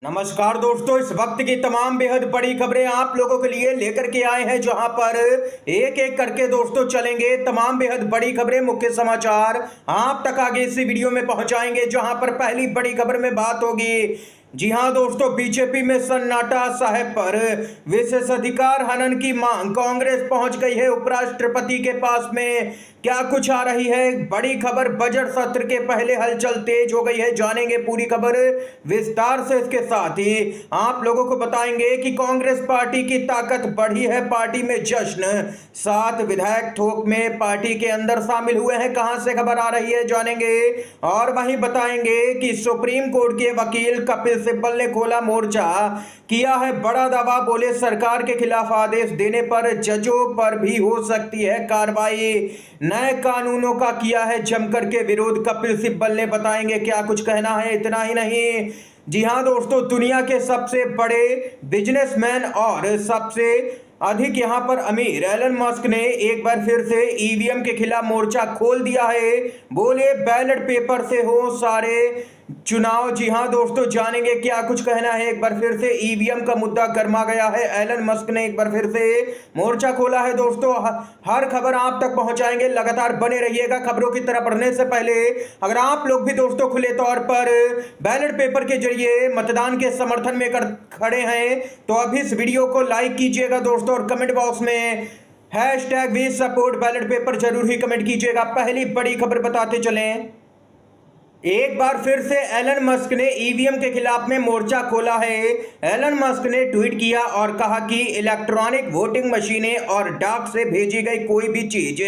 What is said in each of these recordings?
नमस्कार दोस्तों, इस वक्त की तमाम बेहद बड़ी खबरें आप लोगों के लिए लेकर के आए हैं, जहां पर एक एक करके दोस्तों चलेंगे। तमाम बेहद बड़ी खबरें, मुख्य समाचार आप तक आगे इसी वीडियो में पहुंचाएंगे। जहां पर पहली बड़ी खबर में बात होगी, जी हां दोस्तों, बीजेपी में सन्नाटा, साहेब पर विशेषाधिकार हनन की मांग। कांग्रेस पहुंच गई है उपराष्ट्रपति के पास में। क्या कुछ आ रही है बड़ी खबर। बजट सत्र के पहले हलचल तेज हो गई है, जानेंगे पूरी खबर विस्तार से। इसके साथ ही आप लोगों को बताएंगे कि कांग्रेस पार्टी की ताकत बढ़ी है, पार्टी में जश्न। 7 विधायक थोक में पार्टी के अंदर शामिल हुए हैं। कहां से खबर आ रही है जानेंगे, और वहीं बताएंगे कि सुप्रीम कोर्ट के वकील कपिल सिब्बल ने खोला मोर्चा, किया है बड़ा दावा। बोले सरकार के खिलाफ आदेश देने पर जजों पर भी हो सकती है कार्रवाई। नए कानूनों का किया है जमकर के विरोध, कपिल सिब्बल ने। बताएंगे क्या कुछ कहना है। इतना ही नहीं, जी हां दोस्तों, दुनिया के सबसे बड़े बिजनेसमैन और सबसे अधिक यहां पर अमीर एलन मस्क ने एक बार फिर से ईवीएम के खिलाफ मोर्चा खोल दिया है। बोले बैलेट पेपर से हो सारे चुनाव। जी हां दोस्तों, जानेंगे क्या कुछ कहना है। एक बार फिर से ईवीएम का मुद्दा गर्मा गया है। एलन मस्क ने एक बार फिर से मोर्चा खोला है दोस्तों। हर खबर आप तक पहुंचाएंगे, लगातार बने रहिएगा। खबरों की तरफ बढ़ने से पहले अगर आप लोग भी दोस्तों खुले तौर पर बैलेट पेपर के जरिए मतदान के समर्थन में खड़े हैं तो अभी इस वीडियो को लाइक कीजिएगा दोस्तों, और कमेंट बॉक्स में #वी सपोर्ट बैलेट पेपर जरूर ही कमेंट कीजिएगा। पहली बड़ी खबर बताते चलें, एक बार फिर से एलन मस्क ने ईवीएम के खिलाफ में मोर्चा खोला है। एलन मस्क ने ट्वीट किया और कहा कि इलेक्ट्रॉनिक वोटिंग मशीनें और डाक से भेजी गई कोई भी चीज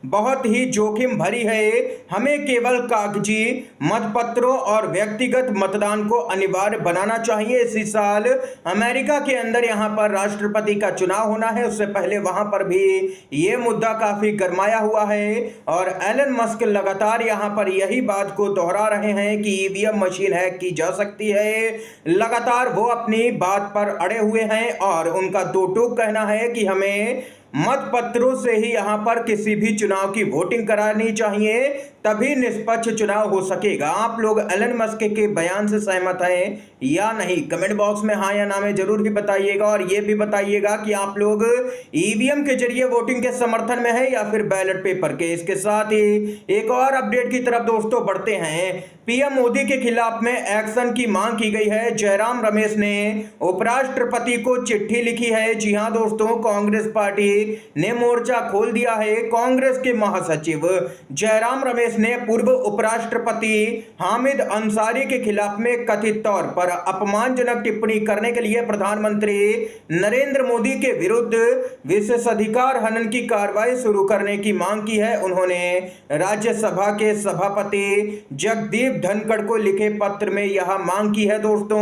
बहुत ही जोखिम भरी है। हमें केवल कागजी मतपत्रों और व्यक्तिगत मतदान को अनिवार्य बनाना चाहिए। इसी साल अमेरिका के अंदर यहां पर राष्ट्रपति का चुनाव होना है, उससे पहले वहां पर भी ये मुद्दा काफी गरमाया हुआ है। और एलन मस्क लगातार यहां पर यही बात को दोहरा रहे हैं कि ईवीएम मशीन हैक की जा सकती है। लगातार वो अपनी बात पर अड़े हुए हैं और उनका दो टूक कहना है कि हमें मतपत्रों से ही यहां पर किसी भी चुनाव की वोटिंग करानी चाहिए, तभी निष्पक्ष चुनाव हो सकेगा। आप लोग एलन मस्क के बयान से सहमत हैं या नहीं, कमेंट बॉक्स में हाँ या ना में जरूर ही बताइएगा। और ये भी बताइएगा कि आप लोग ईवीएम के जरिए वोटिंग के समर्थन में है या फिर बैलेट पेपर के। इसके साथ ही एक और अपडेट की तरफ दोस्तों बढ़ते हैं। पीएम मोदी के खिलाफ में एक्शन की मांग की गई है। जयराम रमेश ने उपराष्ट्रपति को चिट्ठी लिखी है। जी हां दोस्तों, कांग्रेस पार्टी ने मोर्चा खोल दिया है। कांग्रेस के महासचिव जयराम रमेश ने पूर्व उपराष्ट्रपति हामिद अंसारी के खिलाफ में कथित तौर पर अपमानजनक टिप्पणी करने के लिए प्रधानमंत्री नरेंद्र मोदी के विरुद्ध विशेषाधिकार हनन की कार्रवाई शुरू करने की मांग की है। उन्होंने राज्यसभा के सभापति जगदीप धनखड़ को लिखे पत्र में यह मांग की है दोस्तों।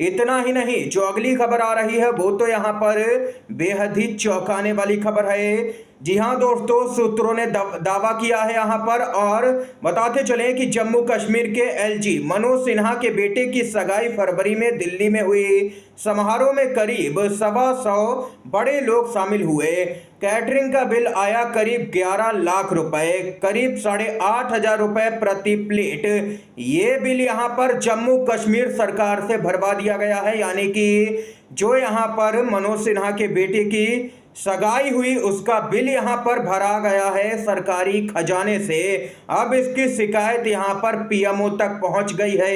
इतना ही नहीं, जो अगली खबर आ रही है वो तो यहां पर बेहद ही चौंकाने वाली खबर है। जी हां दोस्तों, सूत्रों ने दावा किया है यहां पर, और बताते चलें कि जम्मू कश्मीर के एलजी मनोज सिन्हा के बेटे की सगाई फरवरी में दिल्ली में हुई। समारोह में करीब 125 बड़े लोग शामिल हुए। कैटरिंग का बिल आया करीब 11 लाख रुपए, करीब 8,500 रुपए प्रति प्लेट। ये बिल यहां पर जम्मू कश्मीर सरकार से भरवा दिया गया है, यानी कि जो यहां पर मनोज सिन्हा के बेटे की सगाई हुई उसका बिल यहां पर भरा गया है सरकारी खजाने से। अब इसकी शिकायत यहां पर पीएमओ तक पहुंच गई है।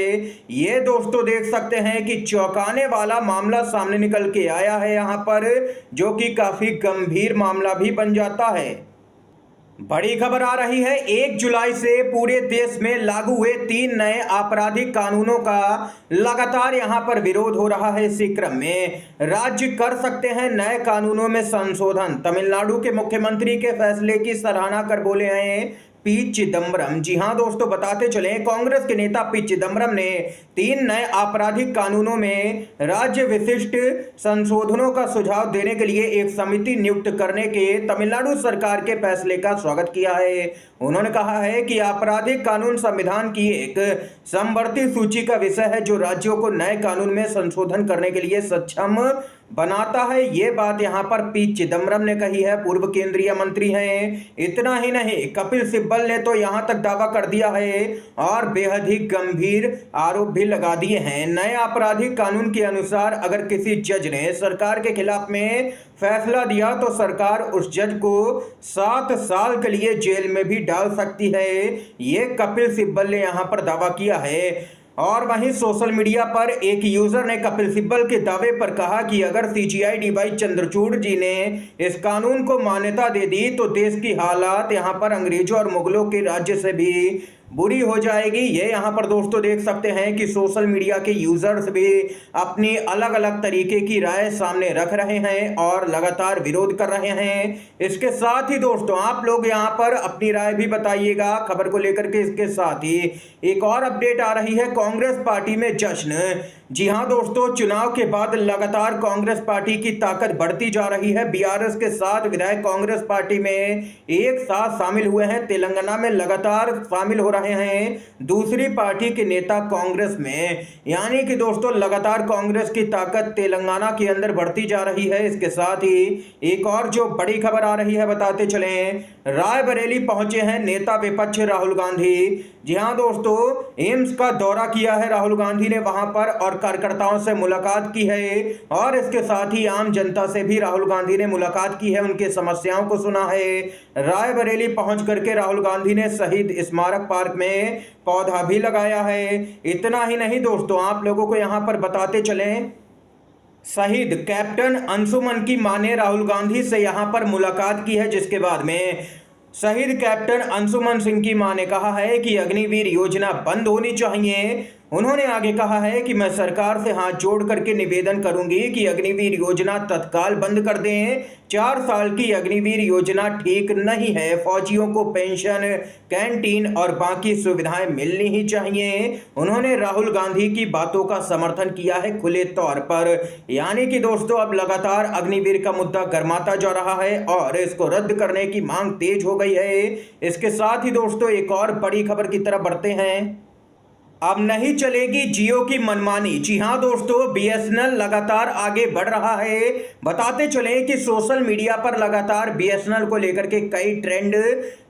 ये दोस्तों देख सकते हैं कि चौंकाने वाला मामला सामने निकल के आया है यहां पर, जो कि काफी गंभीर मामला भी बन जाता है। बड़ी खबर आ रही है, 1 जुलाई से पूरे देश में लागू हुए 3 नए आपराधिक कानूनों का लगातार यहां पर विरोध हो रहा है। इसी क्रम में राज्य कर सकते हैं नए कानूनों में संशोधन। तमिलनाडु के मुख्यमंत्री के फैसले की सराहना कर बोले हैं पी चिदम्बरम। जी हां दोस्तों, बताते चलें, कांग्रेस के नेता पी चिदम्बरम ने 3 नए आपराधिक कानूनों में राज्य विशिष्ट संशोधनों का सुझाव देने के लिए एक समिति नियुक्त करने के तमिलनाडु सरकार के फैसले का स्वागत किया है। उन्होंने कहा है कि आपराधिक कानून संविधान की एक समवर्ती सूची का विषय है, जो राज्यों को नए कानून में संशोधन करने के लिए सक्षम बनाता है। ये बात यहां पर पी चिदम्बरम ने कही है, पूर्व केंद्रीय मंत्री हैं। इतना ही नहीं, कपिल सिब्बल ने तो यहां तक दावा कर दिया है और बेहद ही गंभीर आरोप भी लगा दिए हैं। नए आपराधिक कानून के अनुसार अगर किसी जज ने सरकार के खिलाफ में फैसला दिया तो सरकार उस जज को 7 साल के लिए जेल में भी डाल सकती है। ये कपिल सिब्बल ने यहां पर दावा किया है। और वहीं सोशल मीडिया पर एक यूजर ने कपिल सिब्बल के दावे पर कहा कि अगर सीजीआई डीवाई चंद्रचूड़ जी ने इस कानून को मान्यता दे दी तो देश की हालात यहां पर अंग्रेजों और मुगलों के राज्य से भी बुरी हो जाएगी। ये यहाँ पर दोस्तों देख सकते हैं कि सोशल मीडिया के यूजर्स भी अपनी अलग अलग तरीके की राय सामने रख रहे हैं और लगातार विरोध कर रहे हैं। इसके साथ ही दोस्तों आप लोग यहाँ पर अपनी राय भी बताइएगा खबर को लेकर के। इसके साथ ही एक और अपडेट आ रही है, कांग्रेस पार्टी में जश्न। जी हाँ दोस्तों, चुनाव के बाद लगातार कांग्रेस पार्टी की ताकत बढ़ती जा रही है। बीआरएस के 7 विधायक कांग्रेस पार्टी में एक साथ शामिल हुए हैं। तेलंगाना में लगातार शामिल हो रहे हैं दूसरी पार्टी के नेता कांग्रेस में, यानी कि दोस्तों लगातार कांग्रेस की ताकत तेलंगाना के अंदर बढ़ती जा रही है। इसके साथ ही एक और जो बड़ी खबर आ रही है बताते चलें, रायबरेली पहुंचे हैं नेता विपक्ष राहुल गांधी। जी हाँ दोस्तों, एम्स का दौरा किया है राहुल गांधी ने वहां पर और कार्यकर्ताओं से मुलाकात की है और इसके साथ ही आम जनता से भी राहुल गांधी ने मुलाकात की है, उनके समस्याओं को सुना है। रायबरेली पहुंच करके राहुल गांधी ने शहीद स्मारक पार्क में पौधा भी लगाया है। इतना ही नहीं दोस्तों, आप लोगों को यहां पर बताते चलें, शहीद कैप्टन अंशुमन की मां ने राहुल गांधी से यहां पर मुलाकात की है, जिसके बाद में शहीद कैप्टन अंशुमन सिंह की मां ने कहा है कि अग्निवीर योजना बंद होनी चाहिए। उन्होंने आगे कहा है कि मैं सरकार से हाथ जोड़ करके निवेदन करूंगी कि अग्निवीर योजना तत्काल बंद कर दें। 4 साल की अग्निवीर योजना ठीक नहीं है। फौजियों को पेंशन, कैंटीन और बाकी सुविधाएं मिलनी ही चाहिए। उन्होंने राहुल गांधी की बातों का समर्थन किया है खुले तौर पर। यानी कि दोस्तों अब लगातार अग्निवीर का मुद्दा गर्माता जा रहा है और इसको रद्द करने की मांग तेज हो गई है। इसके साथ ही दोस्तों एक और बड़ी खबर की तरफ बढ़ते हैं, अब नहीं चलेगी जियो की मनमानी। जी हां दोस्तों, बीएसएनएल लगातार आगे बढ़ रहा है। बताते चलें कि सोशल मीडिया पर लगातार बीएसएनएल को लेकर के कई ट्रेंड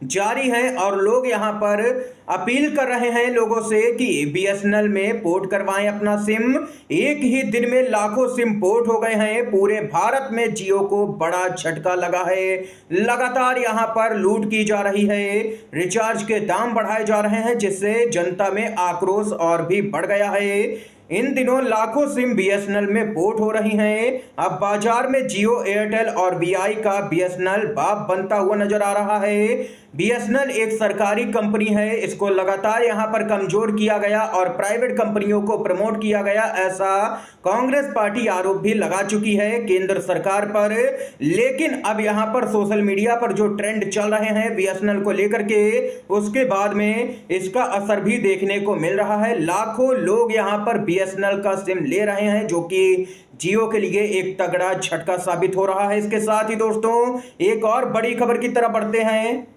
जारी हैं और लोग यहां पर अपील कर रहे हैं लोगों से कि बीएसएनएल में पोर्ट करवाएं अपना सिम। एक ही दिन में लाखों सिम पोर्ट हो गए हैं। पूरे भारत में जियो को बड़ा झटका लगा है। लगातार यहां पर लूट की जा रही है, रिचार्ज के दाम बढ़ाए जा रहे हैं, जिससे जनता में आक्रोश और भी बढ़ गया है। इन दिनों लाखों सिम बीएसएनएल में पोर्ट हो रही हैं। अब बाजार में जियो, एयरटेल और वीआई का बीएसएनएल बाप बनता हुआ नजर आ रहा है। बीएसएनएल एक सरकारी कंपनी है, इसको लगातार यहां पर कमजोर किया गया और प्राइवेट कंपनियों को प्रमोट किया गया, ऐसा कांग्रेस पार्टी आरोप भी लगा चुकी है केंद्र सरकार पर। लेकिन अब यहां पर सोशल मीडिया पर जो ट्रेंड चल रहे हैं बीएसएनएल को लेकर के, उसके बाद में इसका असर भी देखने को मिल रहा है। लाखों लोग यहां पर बीएसएनएल का सिम ले रहे हैं, जो कि जियो के लिए एक तगड़ा झटका साबित हो रहा है। इसके साथ ही दोस्तों एक और बड़ी खबर की तरफ बढ़ते हैं,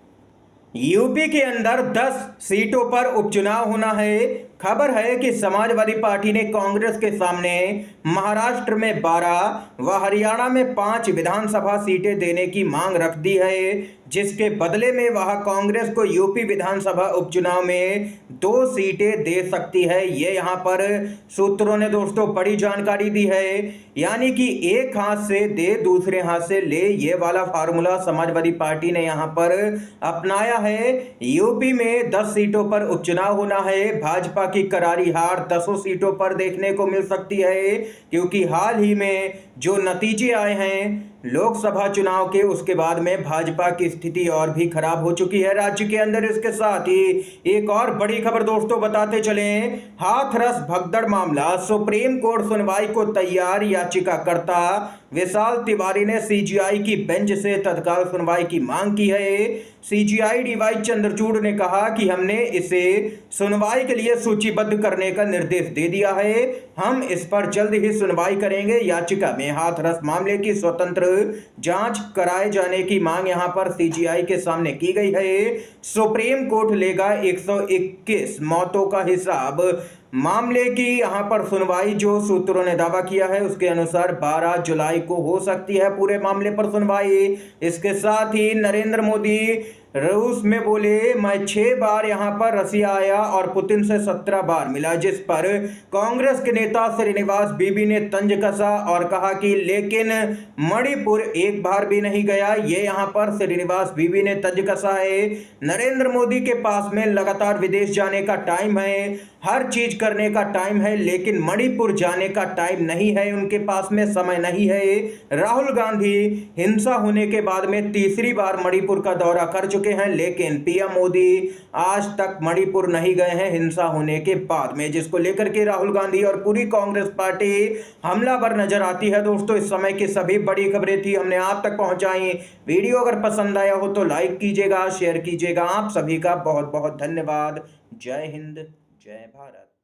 यूपी के अंदर 10 सीटों पर उपचुनाव होना है। खबर है कि समाजवादी पार्टी ने कांग्रेस के सामने महाराष्ट्र में 12 व हरियाणा में 5 विधानसभा सीटें देने की मांग रख दी है, जिसके बदले में वह कांग्रेस को यूपी विधानसभा उपचुनाव में 2 सीटें दे सकती है। ये यहां पर सूत्रों ने दोस्तों बड़ी जानकारी दी है, यानी कि एक हाथ से दे दूसरे हाथ से ले, ये वाला फार्मूला समाजवादी पार्टी ने यहां पर अपनाया है। यूपी में 10 सीटों पर उपचुनाव होना है। भाजपा की करारी हार 10 सीटों पर देखने को मिल सकती है, क्योंकि हाल ही में जो नतीजे आए हैं लोकसभा चुनाव के, उसके बाद में भाजपा की स्थिति और भी खराब हो चुकी है राज्य के अंदर। इसके साथ ही एक और बड़ी खबर दोस्तों बताते चलें, हाथरस भगदड़ मामला, सुप्रीम कोर्ट सुनवाई को तैयार। याचिकाकर्ता विशाल तिवारी ने सीजीआई की बेंच से तत्काल सुनवाई की मांग की है। सीजीआई डीवाई चंद्रचूड़ ने कहा कि हमने इसे सुनवाई के लिए सूचीबद्ध करने का निर्देश दे दिया है, हम इस पर जल्द ही सुनवाई करेंगे। याचिका में हाथरस मामले की स्वतंत्र जांच कराए जाने की मांग यहां पर सीजीआई के सामने की गई है। सुप्रीम कोर्ट लेगा 121 मौतों का हिसाब। मामले की यहां पर सुनवाई जो सूत्रों ने दावा किया है उसके अनुसार 12 जुलाई को हो सकती है पूरे मामले पर सुनवाई। इसके साथ ही नरेंद्र मोदी रूस में बोले, मैं 6 बार यहां पर रसिया आया और पुतिन से 17 बार मिला, जिस पर कांग्रेस के नेता श्रीनिवास बीबी ने तंज कसा और कहा कि लेकिन मणिपुर एक बार भी नहीं गया। ये यहां पर श्रीनिवास बीबी ने तंज कसा है। नरेंद्र मोदी के पास में लगातार विदेश जाने का टाइम है, हर चीज करने का टाइम है, लेकिन मणिपुर जाने का टाइम नहीं है, उनके पास में समय नहीं है। राहुल गांधी हिंसा होने के बाद में तीसरी बार मणिपुर का दौरा कर चुके हैं, लेकिन पीएम मोदी आज तक मणिपुर नहीं गए हैं हिंसा होने के बाद में, जिसको लेकर के राहुल गांधी और पूरी कांग्रेस पार्टी हमलावर नजर आती है। दोस्तों, इस समय की सभी बड़ी खबरें थी, हमने आप तक पहुंचाई। वीडियो अगर पसंद आया हो तो लाइक कीजिएगा, शेयर कीजिएगा। आप सभी का बहुत बहुत धन्यवाद। जय हिंद, जय भारत।